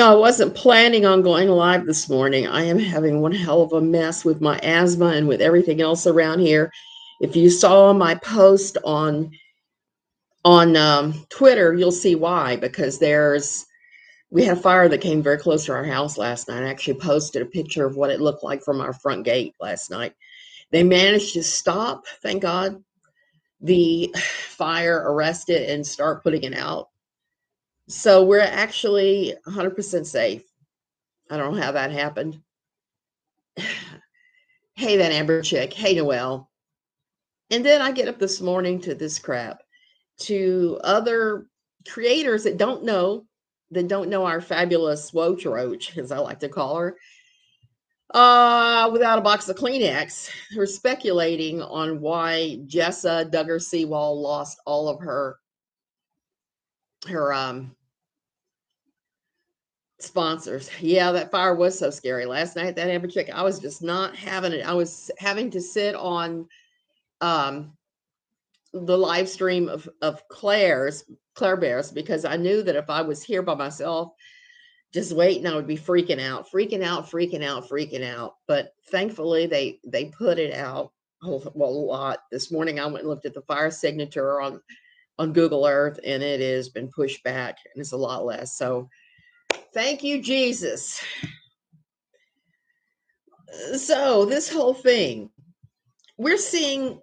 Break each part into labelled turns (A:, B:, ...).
A: I wasn't planning on going live this morning. I am having one hell of a mess with my asthma and with everything else around here. If you saw my post on Twitter, you'll see why. Because we had a fire that came very close to our house last night. I actually posted a picture of what it looked like from our front gate last night. They managed to stop, thank God, the fire, arrest it, and start putting it out. So we're actually 100% safe. I don't know how that happened. Hey, that Amber chick. Hey, Noelle. And then I get up this morning to this crap, to other creators that don't know our fabulous Woach Roach, as I like to call her, without a box of Kleenex, who are speculating on why Jessa Duggar Seewald lost all of her sponsors. Yeah, that fire was so scary last night. That Amber chick, I was just not having it. I was having to sit on the live stream of Claire Bears, because I knew that if I was here by myself, just waiting, I would be freaking out. But thankfully, they put it out a lot. This morning, I went and looked at the fire signature on Google Earth, and it has been pushed back, and it's a lot less. So thank you, Jesus. So this whole thing, we're seeing,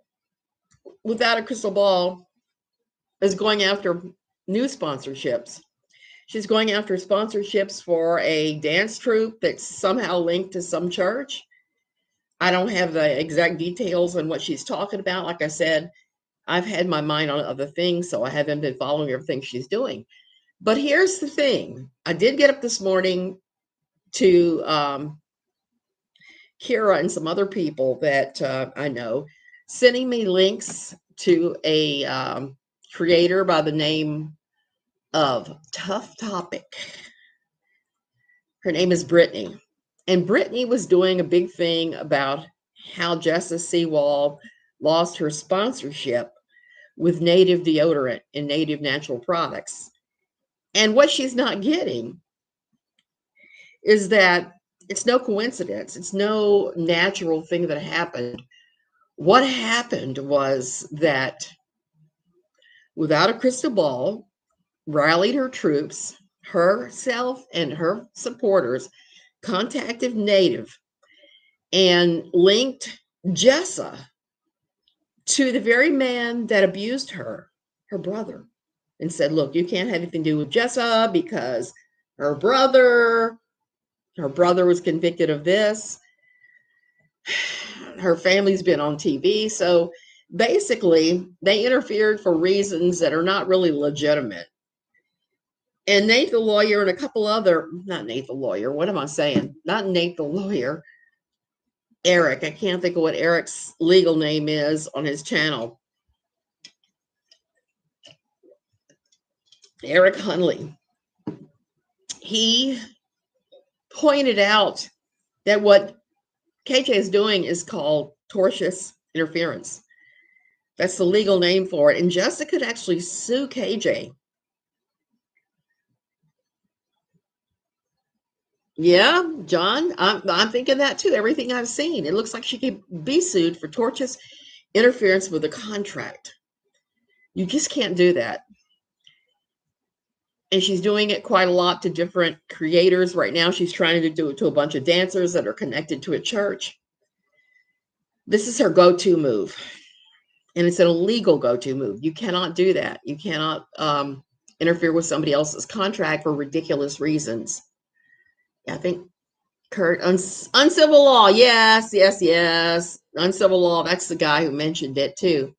A: without a crystal ball, is going after new sponsorships. She's going after sponsorships for a dance troupe that's somehow linked to some church. I don't have the exact details on what she's talking about. Like I said, I've had my mind on other things, so I haven't been following everything she's doing. But here's the thing. I did get up this morning to Kira and some other people that I know, sending me links to a creator by the name of Tough Topic. Her name is Brittany. And Brittany was doing a big thing about how Jessa Seewald lost her sponsorship with native deodorant and native natural products. And what she's not getting is that it's no coincidence. It's no natural thing that happened. What happened was that, without a crystal ball, rallied her troops, herself and her supporters, contacted Native and linked Jessa to the very man that abused her brother, and said, look, you can't have anything to do with Jessa because her brother was convicted of this. Her family's been on TV. So basically, they interfered for reasons that are not really legitimate. And Nate the lawyer and a couple other, not Nate the lawyer, what am I saying? Not Nate the lawyer, Eric. I can't think of what Eric's legal name is on his channel. Eric Hunley. He pointed out that what KJ is doing is called tortious interference. That's the legal name for it. And Jessa could actually sue KJ. Yeah, John, I'm thinking that too. Everything I've seen, it looks like she could be sued for tortious interference with a contract. You just can't do that. And she's doing it quite a lot to different creators. Right now, she's trying to do it to a bunch of dancers that are connected to a church. This is her go-to move. And it's an illegal go-to move. You cannot do that. You cannot interfere with somebody else's contract for ridiculous reasons. I think Kurt, uncivil law. Yes. Uncivil law. That's the guy who mentioned it too.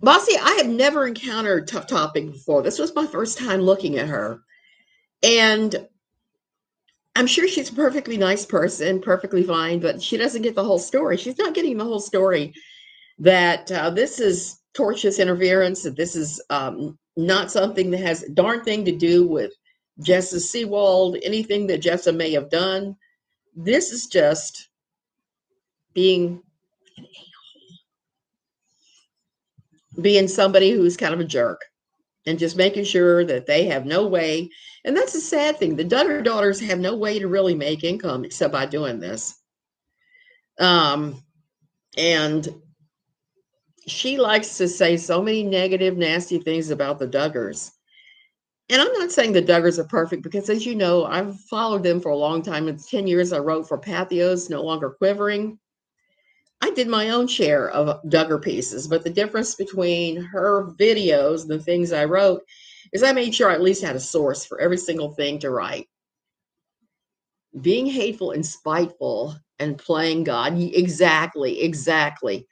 A: Bossy, I have never encountered Tough Topic before. This was my first time looking at her. And I'm sure she's a perfectly nice person, perfectly fine, but she doesn't get the whole story. She's not getting the whole story that this is tortious interference, that this is not something that has a darn thing to do with Jessa Seewald, anything that Jessa may have done. This is just being somebody who's kind of a jerk. and just making sure that they have no way. And that's the sad thing. The Duggar daughters have no way to really make income except by doing this. And she likes to say so many negative, nasty things about the Duggars. And I'm not saying the Duggars are perfect because, as you know, I've followed them for a long time. In 10 years, I wrote for Pathos, No Longer Quivering. I did my own share of Duggar pieces, but the difference between her videos and the things I wrote is I made sure I at least had a source for every single thing to write. Being hateful and spiteful and playing God. Exactly.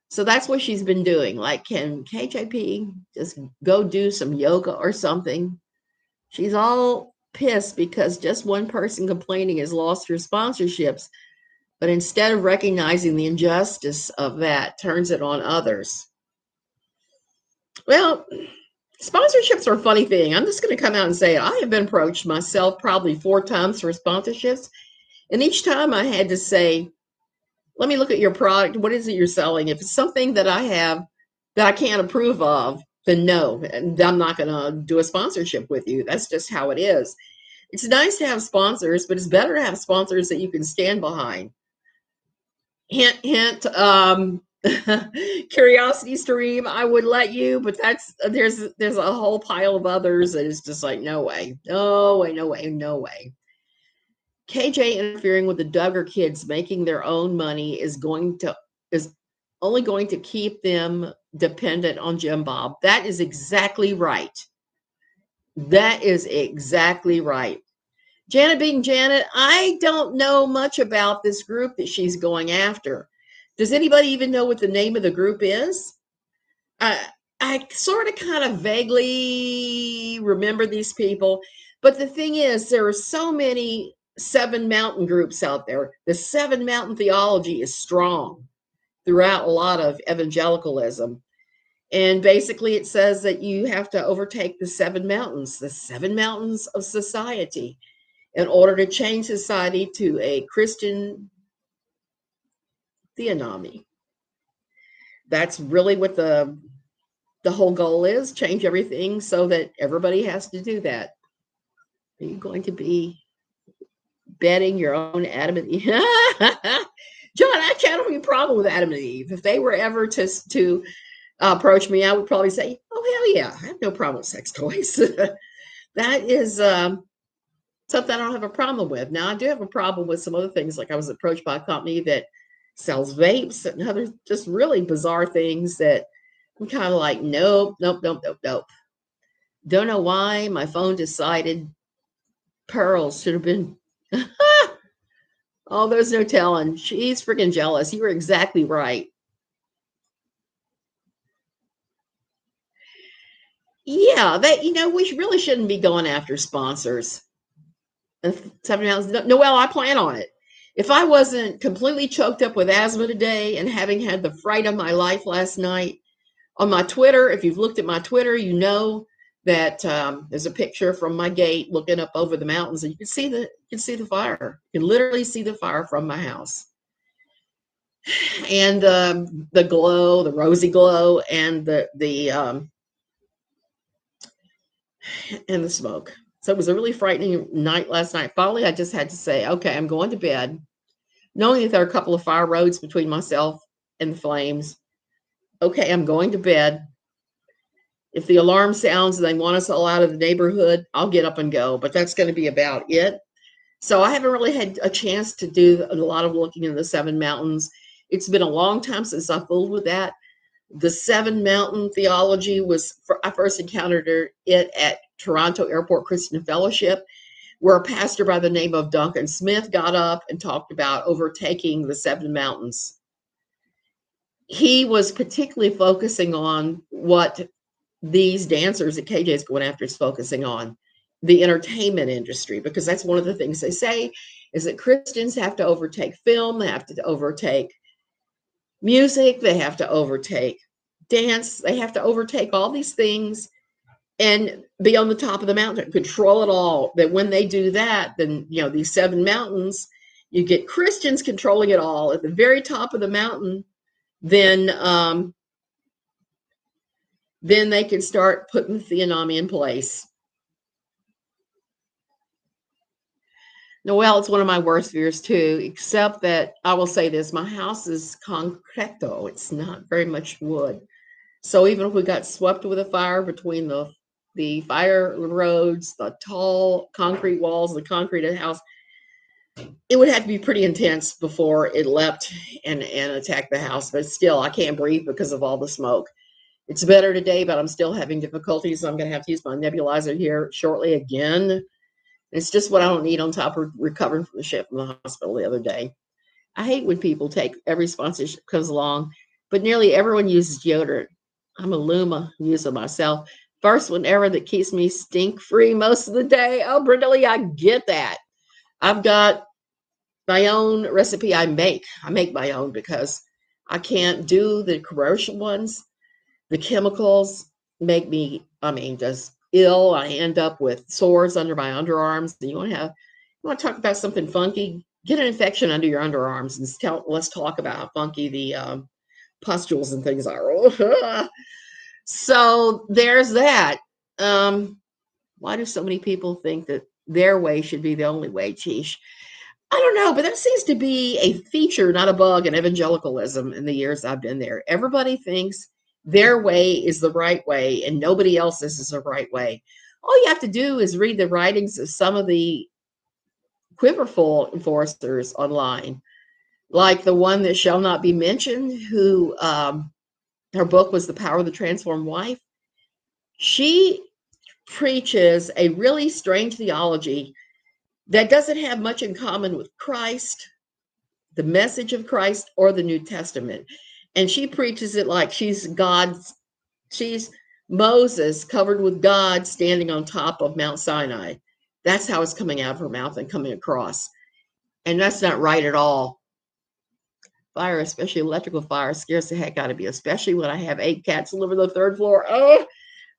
A: So that's what she's been doing. Like, can KJP just go do some yoga or something? She's all pissed because just one person complaining has lost her sponsorships. But instead of recognizing the injustice of that, turns it on others. Well, sponsorships are a funny thing. I'm just going to come out and say it. I have been approached myself probably 4 times for sponsorships. And each time I had to say, let me look at your product. What is it you're selling? If it's something that I have that I can't approve of, then no, I'm not going to do a sponsorship with you. That's just how it is. It's nice to have sponsors, but it's better to have sponsors that you can stand behind. Hint, hint. Curiosity Stream, I would let you, but there's a whole pile of others that is just like, no way. KJ interfering with the Duggar kids making their own money is only going to keep them dependent on Jim Bob. That is exactly right. Janet being Janet, I don't know much about this group that she's going after. Does anybody even know what the name of the group is? I sort of kind of vaguely remember these people, but the thing is, there are so many Seven Mountain groups out there. The Seven Mountain theology is strong throughout a lot of evangelicalism. And basically, it says that you have to overtake the seven mountains of society, in order to change society to a Christian theonomy. That's really what the whole goal is, change everything so that everybody has to do that. Are you going to be betting your own Adam and Eve? John, I can't have any problem with Adam and Eve. If they were ever to approach me, I would probably say, oh, hell yeah, I have no problem with sex toys. That is something I don't have a problem with. Now, I do have a problem with some other things, like I was approached by a company that sells vapes and other just really bizarre things that I'm kind of like, nope. Don't know why my phone decided pearls should have been. Oh, there's no telling. She's freaking jealous. You were exactly right. Yeah, we really shouldn't be going after sponsors. Noel, I plan on it. If I wasn't completely choked up with asthma today and having had the fright of my life last night, on my Twitter, if you've looked at my Twitter, you know that there's a picture from my gate looking up over the mountains, and you can see the fire. You can literally see the fire from my house, and the glow, the rosy glow, and the smoke. So it was a really frightening night last night. Finally, I just had to say, okay, I'm going to bed, knowing that there are a couple of fire roads between myself and the flames. Okay, I'm going to bed. If the alarm sounds and they want us all out of the neighborhood, I'll get up and go, but that's going to be about it. So I haven't really had a chance to do a lot of looking in the Seven Mountains. It's been a long time since I fooled with that. The Seven Mountain theology I first encountered it at Toronto Airport Christian Fellowship, where a pastor by the name of Duncan Smith got up and talked about overtaking the Seven Mountains. He was particularly focusing on what these dancers that KJ is going after is focusing on, the entertainment industry, because that's one of the things they say is that Christians have to overtake film, they have to overtake music, they have to overtake dance, they have to overtake all these things and be on the top of the mountain, control it all. That when they do that, then these seven mountains, you get Christians controlling it all at the very top of the mountain. Then then they can start putting the theonomy in place. Well, it's one of my worst fears too, except that I will say this, my house is concreto. It's not very much wood. So even if we got swept with a fire between the fire roads, the tall concrete walls, the concrete of the house, it would have to be pretty intense before it leapt and attacked the house. But still, I can't breathe because of all the smoke. It's better today, but I'm still having difficulties. So I'm going to have to use my nebulizer here shortly again. It's just what I don't need on top of recovering from the ship from the hospital the other day. I hate when people take every sponsorship comes along, but nearly everyone uses deodorant. I'm a Luma user myself. First one ever that keeps me stink free most of the day. Oh, Brenda Lee, I get that. I've got my own recipe I make. I make my own because I can't do the commercial ones. The chemicals make me, just ill. I end up with sores under my underarms. You want to talk about something funky? Get an infection under your underarms and let's talk about how funky the pustules and things are. So there's that. Why do so many people think that their way should be the only way, Cheesh? I don't know, but that seems to be a feature, not a bug, in evangelicalism in the years I've been there. Everybody thinks their way is the right way and nobody else's is the right way. All you have to do is read the writings of some of the quiverful enforcers online, like the one that shall not be mentioned, who her book was The Power of the Transformed Wife. She preaches a really strange theology that doesn't have much in common with Christ, the message of Christ, or the New Testament. And she preaches it like she's Moses covered with God standing on top of Mount Sinai. That's how it's coming out of her mouth and coming across. And that's not right at all. Fire, especially electrical fire, scares the heck out of me, especially when I have 8 cats live on the 3rd floor. Oh,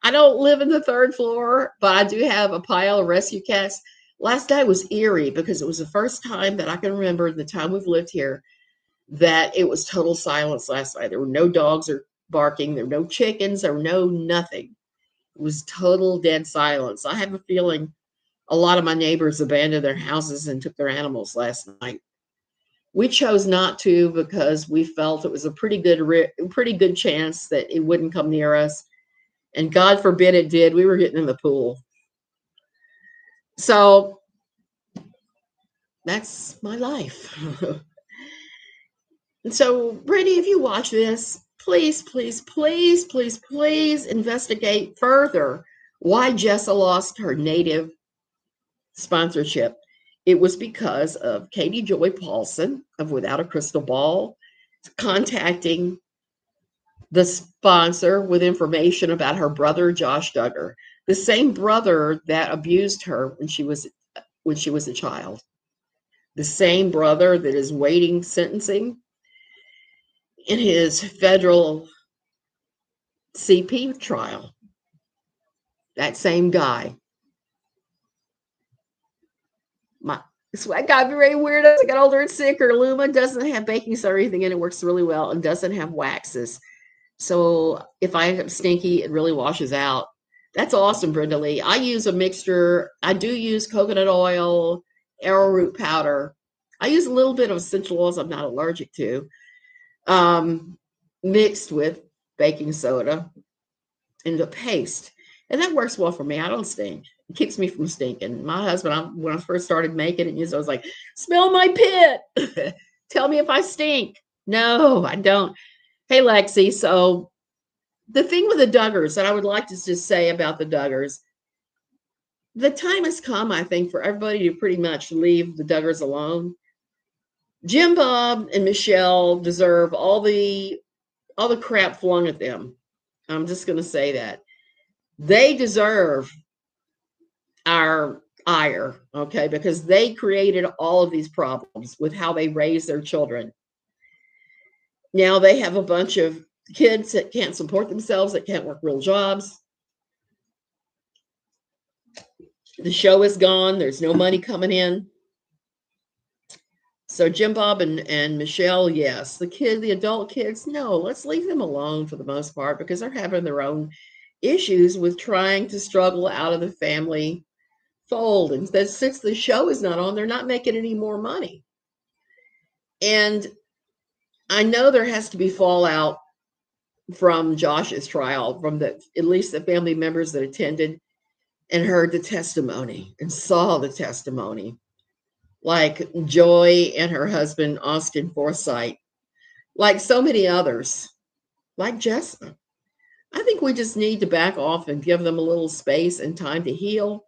A: I don't live in the 3rd floor, but I do have a pile of rescue cats. Last night was eerie because it was the first time that I can remember in the time we've lived here that it was total silence last night. There were no dogs or barking. There were no chickens. There were no nothing. It was total dead silence. I have a feeling a lot of my neighbors abandoned their houses and took their animals last night. We chose not to because we felt it was a pretty good chance that it wouldn't come near us. And God forbid it did. We were getting in the pool. So that's my life. And so, Brittany, if you watch this, please, please, please, please, please investigate further why Jessa lost her native sponsorship. It was because of Katie Joy Paulson of Without a Crystal Ball contacting the sponsor with information about her brother, Josh Duggar, the same brother that abused her when she was a child, the same brother that is waiting sentencing in his federal CP trial. That same guy. That got very weird as I got older and sicker. Luma doesn't have baking soda or anything in it. Works really well and doesn't have waxes. So if I am stinky, it really washes out. That's awesome, Brenda Lee. I use a mixture. I do use coconut oil, arrowroot powder. I use a little bit of essential oils I'm not allergic to, mixed with baking soda into a paste. And that works well for me. I don't stink. It keeps me from stinking. My husband, when I first started making it, I was like, smell my pit. Tell me if I stink. No, I don't. Hey, Lexi. So the thing with the Duggars that I would like to just say about the Duggars, the time has come, I think, for everybody to pretty much leave the Duggars alone. Jim Bob and Michelle deserve all the crap flung at them. I'm just going to say that. They deserve our ire, okay, because they created all of these problems with how they raise their children. Now they have a bunch of kids that can't support themselves, that can't work real jobs. The show is gone. There's no money coming in. So Jim Bob and Michelle, yes. The adult kids, no, let's leave them alone for the most part because they're having their own issues with trying to struggle out of the family fold. And that since the show is not on, they're not making any more money. And I know there has to be fallout from Josh's trial, from at least the family members that attended and heard the testimony and saw the testimony, like Joy and her husband, Austin Forsythe, like so many others, like Jessa. I think we just need to back off and give them a little space and time to heal.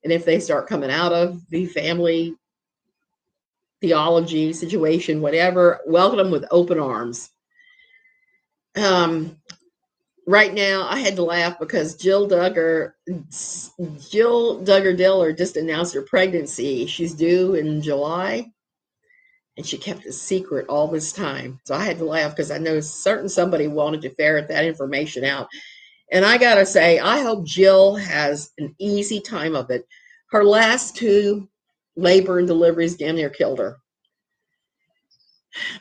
A: And if they start coming out of the family theology situation, whatever, welcome them with open arms. Right now, I had to laugh because Jill Duggar Diller just announced her pregnancy. She's due in July, and she kept it secret all this time. So I had to laugh because I know somebody wanted to ferret that information out. And I gotta say, I hope Jill has an easy time of it. Her last 2 labor and deliveries damn near killed her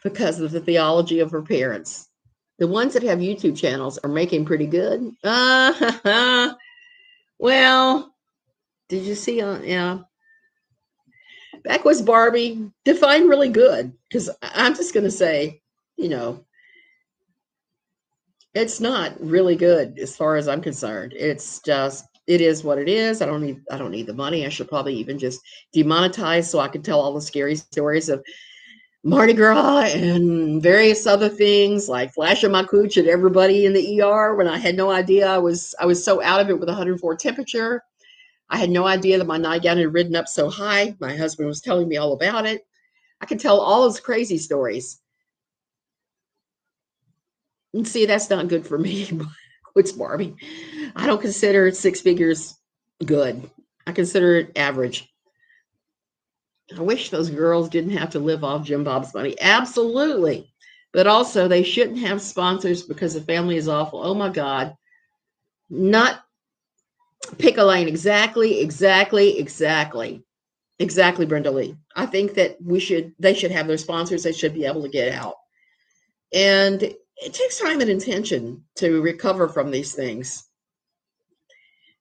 A: because of the theology of her parents. The ones that have YouTube channels are making pretty good. Well, did you see? Yeah. Backwoods Barbie, define really good, because I'm just going to say, it's not really good as far as I'm concerned. It's just, it is what it is. I don't need the money. I should probably even just demonetize so I can tell all the scary stories of Mardi Gras and various other things, like flashing my cooch at everybody in the ER when I had no idea. I was so out of it with 104 temperature. I had no idea that my nightgown had ridden up so high. My husband was telling me all about it. I could tell all those crazy stories. And see, that's not good for me. It's Barbie. I don't consider 6 figures good. I consider it average. I wish those girls didn't have to live off Jim Bob's money. Absolutely. But also, they shouldn't have sponsors because the family is awful. Oh, my God. Not pick a lane. Exactly, Brenda Lee. I think that they should have their sponsors. They should be able to get out. And it takes time and attention to recover from these things.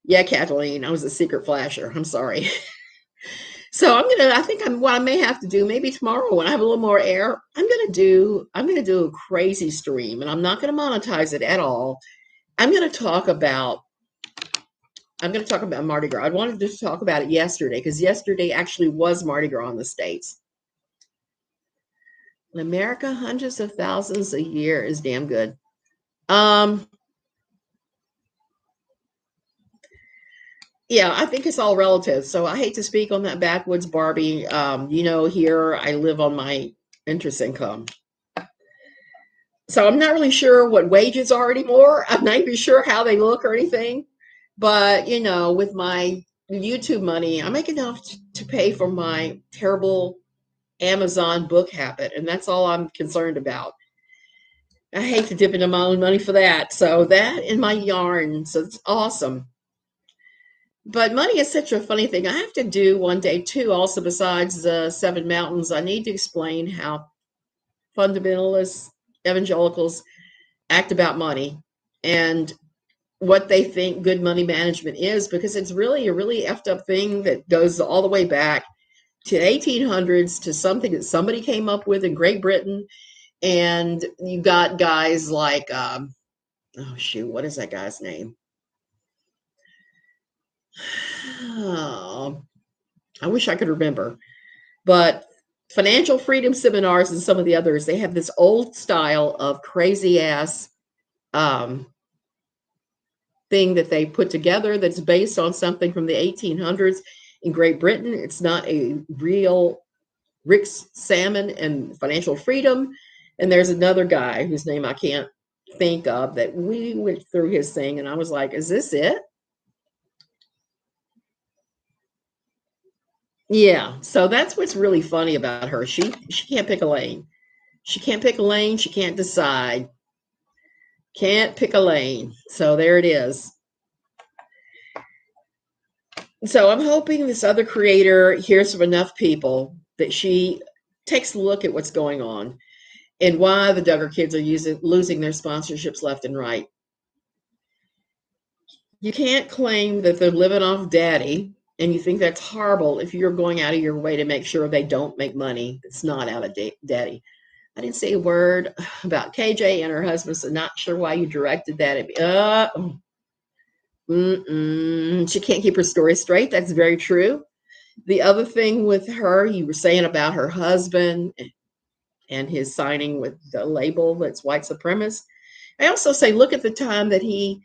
A: Yeah, Kathleen, I was a secret flasher. I'm sorry. So what I may have to do, maybe tomorrow when I have a little more air, I'm gonna do a crazy stream, and I'm not gonna monetize it at all. I'm gonna talk about Mardi Gras. I wanted to talk about it yesterday because yesterday actually was Mardi Gras in the States. In America, hundreds of thousands a year is damn good. Yeah, I think it's all relative. So I hate to speak on that backwoods Barbie. Here I live on my interest income. So I'm not really sure what wages are anymore. I'm not even sure how they look or anything. But, with my YouTube money, I make enough to pay for my terrible Amazon book habit. And that's all I'm concerned about. I hate to dip into my own money for that. So that and my yarn. So it's awesome. But money is such a funny thing. I have to do one day too, also besides the 7 mountains. I need to explain how fundamentalists, evangelicals act about money and what they think good money management is, because it's really a really effed up thing that goes all the way back to the 1800s, to something that somebody came up with in Great Britain. And you got guys like, what is that guy's name? Oh, I wish I could remember. But financial freedom seminars and some of the others, they have this old style of crazy ass thing that they put together that's based on something from the 1800s in Great Britain. It's not a real Rick Salmon and financial freedom. And there's another guy whose name I can't think of that we went through his thing, and I was like, is this it? Yeah, so that's what's really funny about her. She can't pick a lane. She can't pick a lane. She can't decide. Can't pick a lane. So there it is. So I'm hoping this other creator hears from enough people that she takes a look at what's going on and why the Duggar kids are losing their sponsorships left and right. You can't claim that they're living off daddy, and you think that's horrible if you're going out of your way to make sure they don't make money that's not out of daddy. I didn't say a word about KJ and her husband, so not sure why you directed that at me. She can't keep her story straight. That's very true. The other thing with her, you were saying about her husband and his signing with the label that's white supremacist. I also say, look at the time that he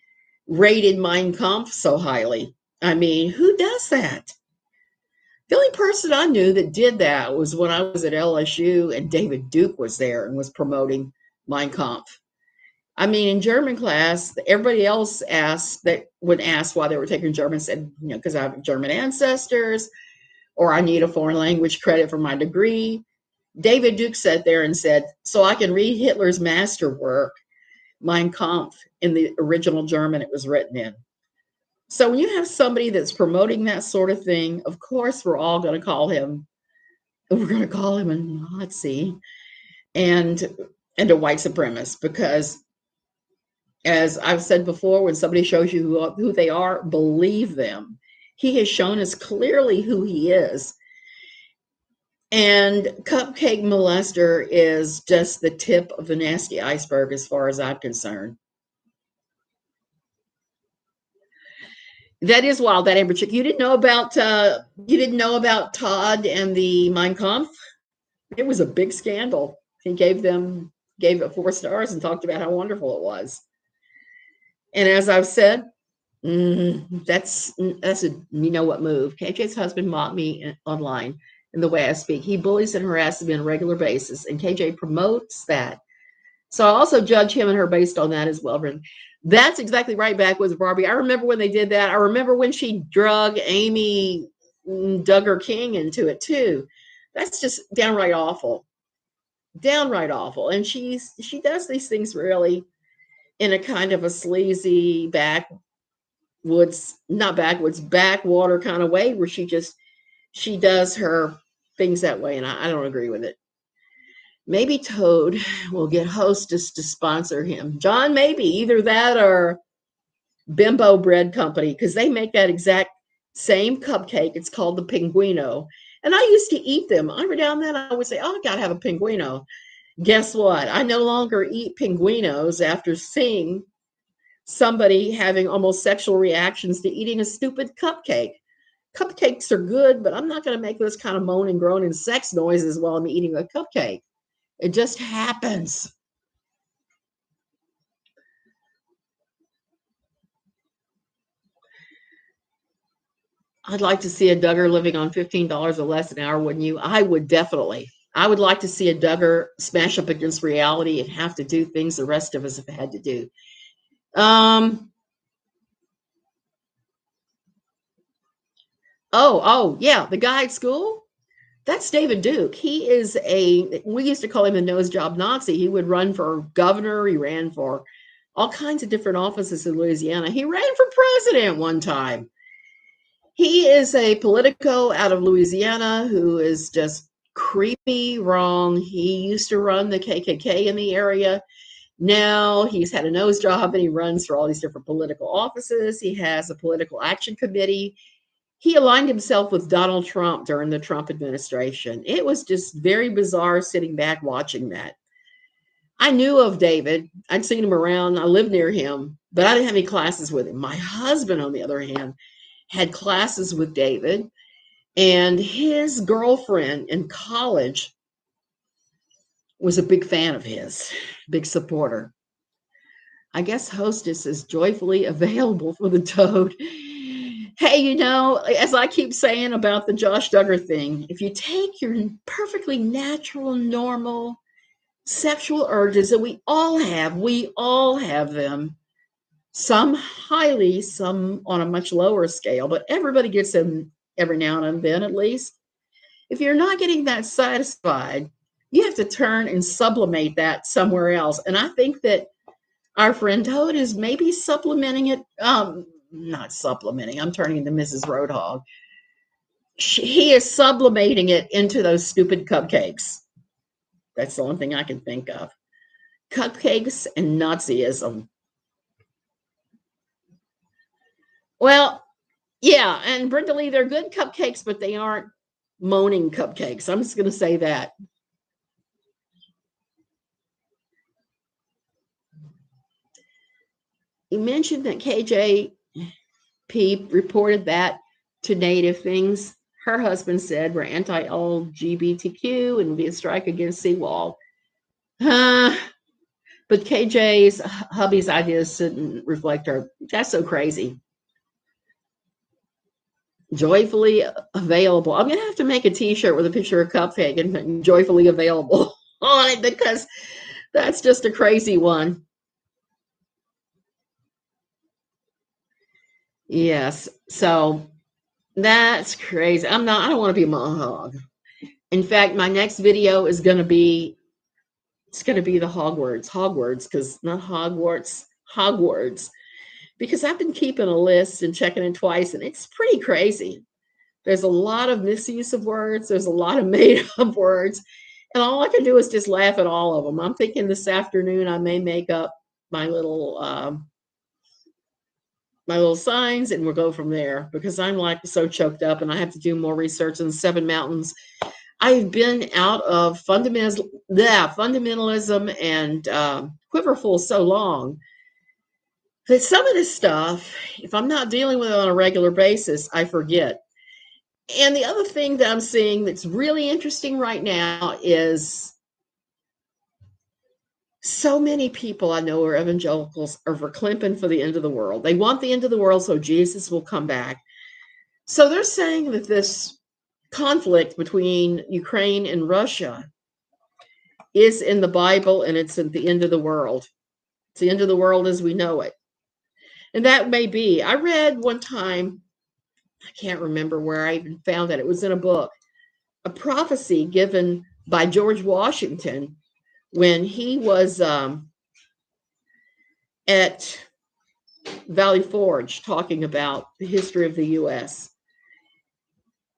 A: rated Mein Kampf so highly. I mean, who does that? The only person I knew that did that was when I was at LSU and David Duke was there and was promoting Mein Kampf. I mean, in German class, everybody else would ask why they were taking German, said, because I have German ancestors, or I need a foreign language credit for my degree. David Duke sat there and said, so I can read Hitler's masterwork, Mein Kampf, in the original German it was written in. So when you have somebody that's promoting that sort of thing, of course, we're going to call him a Nazi and a white supremacist, because as I've said before, when somebody shows you who they are, believe them. He has shown us clearly who he is. And cupcake molester is just the tip of the nasty iceberg as far as I'm concerned. That is wild, that Amber chick. You didn't know about Todd and the Mein Kampf? It was a big scandal. He gave it 4 stars and talked about how wonderful it was. And as I've said, that's a you know what move. KJ's husband mocked me online in the way I speak. He bullies and harasses me on a regular basis, and KJ promotes that. So I also judge him and her based on that as well. That's exactly right, back with Barbie. I remember when they did that. I remember when she drug Amy Duggar King into it too. That's just downright awful. Downright awful. And she does these things really in a kind of a sleazy backwater kind of way, where she does her things that way, and I don't agree with it. Maybe Toad will get Hostess to sponsor him. John, maybe either that or Bimbo Bread Company, because they make that exact same cupcake. It's called the Pinguino. And I used to eat them. Every now and then I would say, oh, I got to have a Pinguino. Guess what? I no longer eat Pinguinos after seeing somebody having almost sexual reactions to eating a stupid cupcake. Cupcakes are good, but I'm not going to make those kind of moan and groan and sex noises while I'm eating a cupcake. It just happens. I'd like to see a Duggar living on $15 or less an hour, wouldn't you? I would definitely. I would like to see a Duggar smash up against reality and have to do things the rest of us have had to do. Yeah, the guy at school. That's David Duke. We used to call him a nose job Nazi. He would run for governor. He ran for all kinds of different offices in Louisiana. He ran for president one time. He is a politico out of Louisiana who is just creepy wrong. He used to run the KKK in the area. Now he's had a nose job and he runs for all these different political offices. He has a political action committee. He aligned himself with Donald Trump during the Trump administration. It was just very bizarre sitting back watching that. I knew of David. I'd seen him around. I lived near him, but I didn't have any classes with him. My husband, on the other hand, had classes with David, and his girlfriend in college was a big fan of his, big supporter. I guess Hostess is joyfully available for the Toad. Hey, as I keep saying about the Josh Duggar thing, if you take your perfectly natural, normal sexual urges that we all have them, some highly, some on a much lower scale, but everybody gets them every now and then at least. If you're not getting that satisfied, you have to turn and sublimate that somewhere else. And I think that our friend Toad is maybe supplementing it. Not supplementing. I'm turning into Mrs. Roadhog. He is sublimating it into those stupid cupcakes. That's the only thing I can think of. Cupcakes and Nazism. Well, yeah, and Brenda Lee, they're good cupcakes, but they aren't moaning cupcakes. I'm just going to say that. You mentioned that KJP reported that to Native things her husband said were anti-LGBTQ and would be a strike against Seewald. But KJ's hubby's ideas didn't reflect her. That's so crazy. Joyfully available. I'm going to have to make a t-shirt with a picture of cupcake and joyfully available on it, because that's just a crazy one. Yes. So that's crazy. I don't want to be a mohawk. In fact, my next video is going to be, it's going to be the Hogwarts, because not Hogwarts, because I've been keeping a list and checking it twice, and it's pretty crazy. There's a lot of misuse of words. There's a lot of made up words, and all I can do is just laugh at all of them. I'm thinking this afternoon I may make up my little signs, and we'll go from there, because I'm like so choked up and I have to do more research on the 7 mountains. I've been out of fundamentalism and quiverful so long that some of this stuff, if I'm not dealing with it on a regular basis, I forget. And the other thing that I'm seeing that's really interesting right now is so many people I know are evangelicals are verklempen for the end of the world. They want the end of the world so Jesus will come back. So they're saying that this conflict between Ukraine and Russia is in the Bible, and it's at the end of the world. It's the end of the world as we know it. And that may be. I read one time, I can't remember where I even found it. It was in a book, a prophecy given by George Washington when he was at Valley Forge talking about the history of the U.S.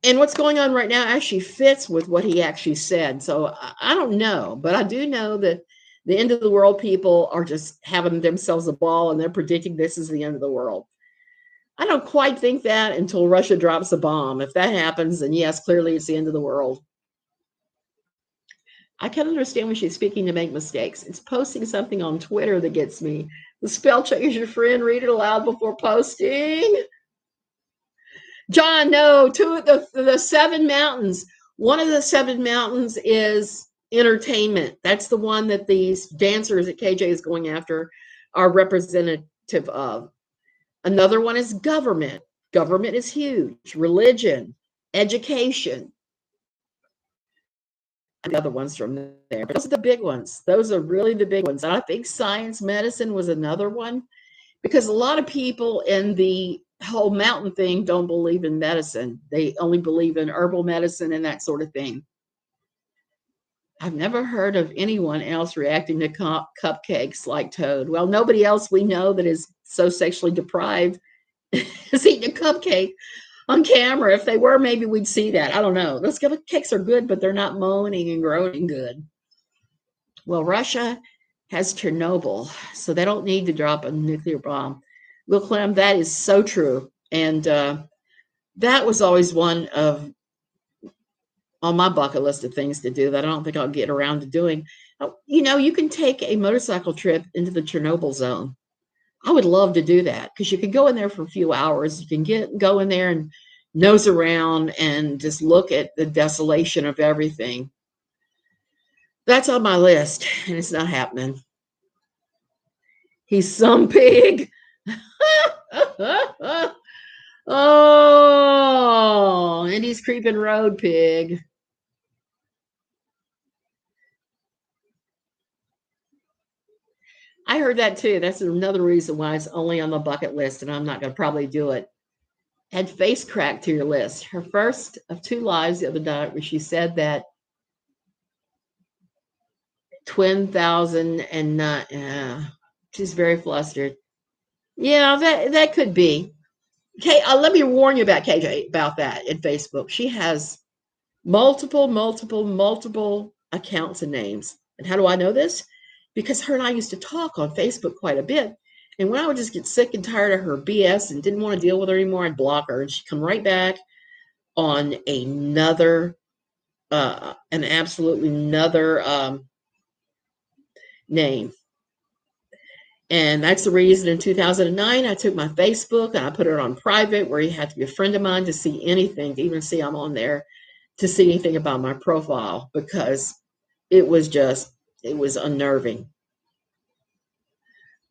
A: And what's going on right now actually fits with what he actually said. So I don't know, but I do know that the end of the world people are just having themselves a ball, and they're predicting this is the end of the world. I don't quite think that until Russia drops a bomb. If that happens, then yes, clearly it's the end of the world. I can understand when she's speaking to make mistakes. It's posting something on Twitter that gets me. The spell check is your friend. Read it aloud before posting. John, no, the 7 mountains. One of the 7 mountains is entertainment. That's the one that these dancers that KJ is going after are representative of. Another one is government. Government is huge. Religion, education. The other ones from there. Those are the big ones. Those are really the big ones. And I think science, medicine was another one, because a lot of people in the whole mountain thing don't believe in medicine. They only believe in herbal medicine and that sort of thing. I've never heard of anyone else reacting to cupcakes like Toad. Well, nobody else we know that is so sexually deprived is eating a cupcake on camera. If they were, maybe we'd see that. I don't know. Those cupcakes are good, but they're not moaning and groaning good. Well, Russia has Chernobyl, so they don't need to drop a nuclear bomb. Will Clem, that is so true. And that was always one of on my bucket list of things to do that I don't think I'll get around to doing. You know, you can take a motorcycle trip into the Chernobyl zone. I would love to do that, because you can go in there for a few hours. You can go in there and nose around and just look at the desolation of everything. That's on my list, and it's not happening. He's some pig. Oh, and he's creeping road pig. I heard that too. That's another reason why it's only on the bucket list, and I'm not going to probably do it. Add face crack to your list. Her first of 2 lives the other night, where she said that twin thousand and not. She's very flustered. Yeah, that could be. Okay, let me warn you about KJ about that in Facebook. She has multiple accounts and names. And how do I know this? Because her and I used to talk on Facebook quite a bit. And when I would just get sick and tired of her BS and didn't want to deal with her anymore, I'd block her, and she'd come right back on another, an absolutely another name. And that's the reason in 2009, I took my Facebook and I put it on private, where you had to be a friend of mine to see anything, to even see I'm on there, to see anything about my profile, because it was unnerving.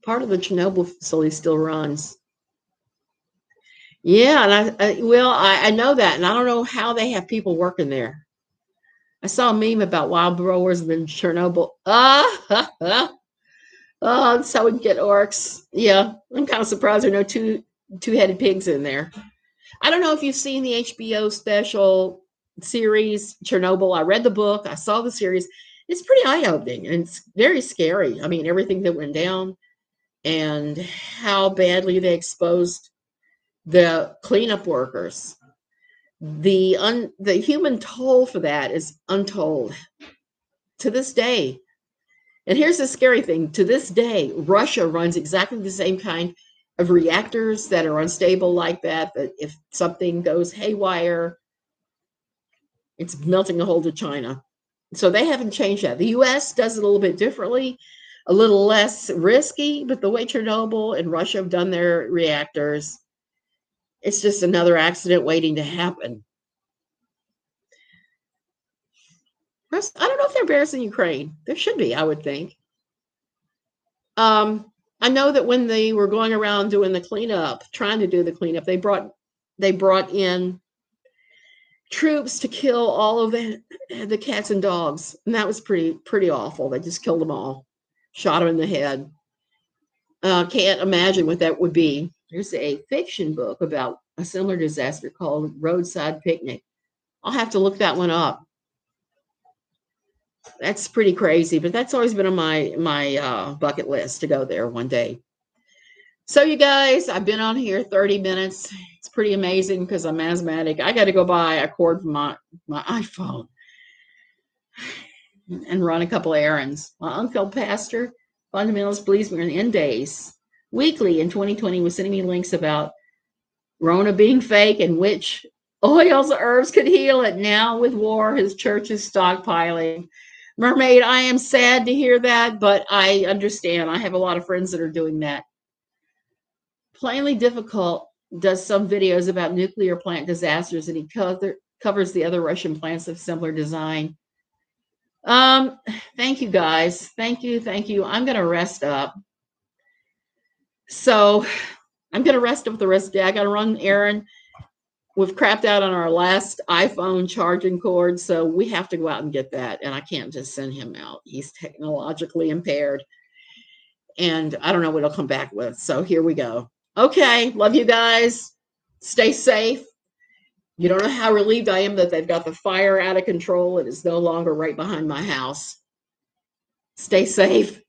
A: Part of the Chernobyl facility still runs. Yeah, and I know that, and I don't know how they have people working there. I saw a meme about wild growers in Chernobyl. Oh, that's how we get orcs. Yeah, I'm kind of surprised there are no two-headed pigs in there. I don't know if you've seen the HBO special series, Chernobyl. I read the book. I saw the series. It's pretty eye-opening, and it's very scary. I mean, everything that went down and how badly they exposed the cleanup workers. The human toll for that is untold to this day. And here's the scary thing. To this day, Russia runs exactly the same kind of reactors that are unstable like that if something goes haywire, it's melting a hole to China. So they haven't changed that. The U.S. does it a little bit differently, a little less risky, but the way Chernobyl and Russia have done their reactors, it's just another accident waiting to happen. I don't know if there are bears in Ukraine. There should be, I would think. I know that when they were going around doing the cleanup, trying to do the cleanup, they brought in troops to kill all of the cats and dogs, and that was pretty awful. They just killed them all, shot them in the head. Can't imagine what that would be. There's a fiction book about a similar disaster called Roadside Picnic. I'll have to look that one up. That's pretty crazy, but that's always been on my bucket list to go there one day. So you guys, I've been on here 30 minutes. It's pretty amazing because I'm asthmatic. I got to go buy a cord for my iPhone and run a couple errands. My uncle pastor, fundamentalist, believes we're in the end days. Weekly in 2020 was sending me links about Rona being fake and which oils or herbs could heal it. Now with war, his church is stockpiling. Mermaid, I am sad to hear that, but I understand. I have a lot of friends that are doing that. Plainly Difficult does some videos about nuclear plant disasters, and he covers the other Russian plants of similar design. Thank you, guys. Thank you. I'm going to rest up. So I'm going to rest up the rest of the day. I got to run an errand. We've crapped out on our last iPhone charging cord, so we have to go out and get that. And I can't just send him out. He's technologically impaired. And I don't know what he'll come back with. So here we go. Okay, love you guys. Stay safe. You don't know how relieved I am that they've got the fire out of control. It is no longer right behind my house. Stay safe.